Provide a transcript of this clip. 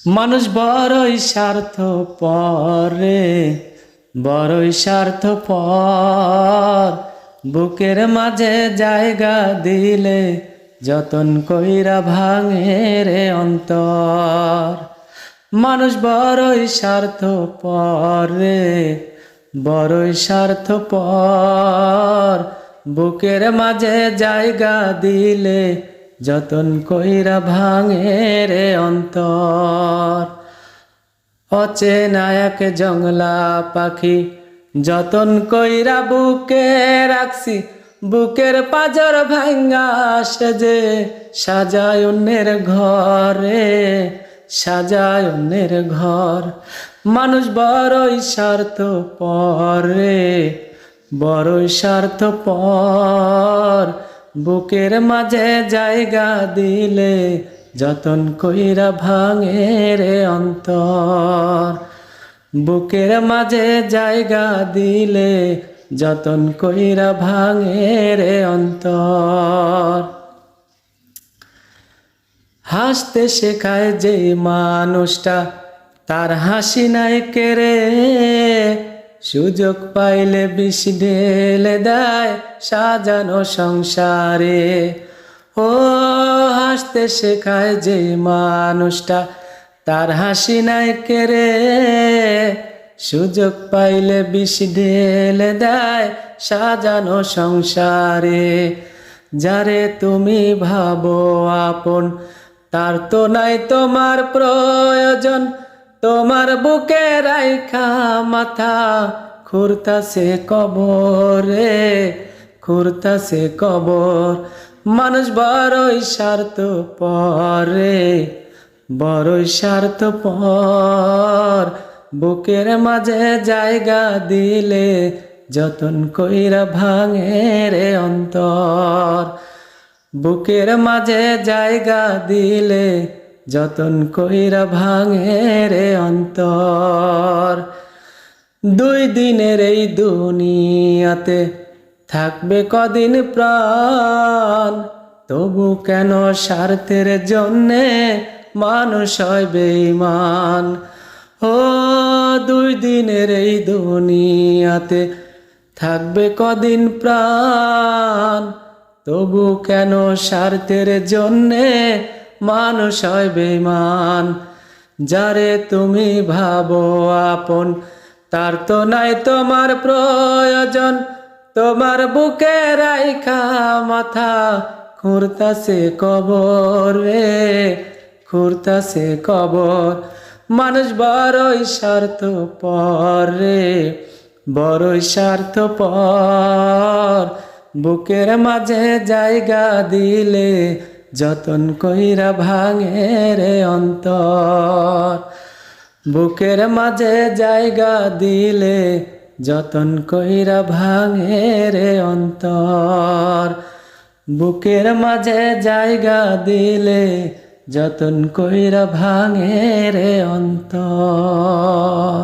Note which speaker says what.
Speaker 1: মানুষ বড়ই স্বার্থপর রে, বড়ই স্বার্থপর। বুকের মাঝে জায়গা দিলে যতন কইরা ভাঙে রে অন্তর। মানুষ বড়ই স্বার্থপর রে, বড়ই স্বার্থপর। বুকের মাঝে জায়গা দিলে যতন কইরা ভাঙে রে অন্তর। অচেনা এক জংলা পাখি যতন কইরা বুকে রাখছি, বুকের পাজর ভাঙ্গা সেজে সাজায় অন্যের ঘরে, সাজায় অন্যের ঘর। মানুষ বড়ই স্বার্থপর রে, বড়ই স্বার্থপর। বুকের মাঝে জায়গা দিলে যতন কইরা ভাঙে রে অন্তর। বুকের মাঝে জায়গা দিলে যতন কইরা ভাঙে রে অন্তর। হাসতে শেখায় যে মানুষটা তার হাসি নাই কেড়ে, সুযোগ পাইলে বিষ ঢেলে দেয় সাজানো সংসারে। ও হাসতে শেখায় যে মানুষটা তার হাসি নাই কেড়ে, সুযোগ পাইলে বিষ ঢেলে দেয় সাজানো সংসারে। যারে তুমি ভাবো আপন তার তো নাই তোমার প্রয়োজন, তোমার বুকে রাইখা মাথা খুঁড়তাছে কবরে, খুঁড়তাছে কবর। মানুষ বড়ই স্বার্থপর রে, বড়ই স্বার্থপর। বুকের মাঝে জায়গা দিলে যতন কইরা ভাঙে রে অন্তর। বুকের মাঝে জায়গা দিলে যতন কইরা ভাঙে রে অন্তর। দুই দিনের এই দুনিয়াতে থাকবে কদিন প্রাণ, তবু কেন স্বার্থের জন্যে মানুষ হয় বেঈমান। ও দুই দিনের এই দুনিয়াতে থাকবে কদিন প্রাণ, তবু কেন স্বার্থের জন্যে মানুষ হয় বেঈমান। যারে তুমি ভাবো আপন তার তো নাই তোমার প্রয়োজন, তোমার বুকে রাইখা মাথা খুঁড়তাছে কবর রে, খুঁড়তাছে কবর। মানুষ বড়ই স্বার্থপর রে, বড়ই স্বার্থপর। বুকের মাঝে জায়গা দিলে যতন কইরা ভাঙে রে অন্তর। বুকের মাঝে জায়গা দিলে যতন কইরা ভাঙে রে অন্তর। বুকের মাঝে জায়গা দিলে যতন কইরা ভাঙে রে অন্তর।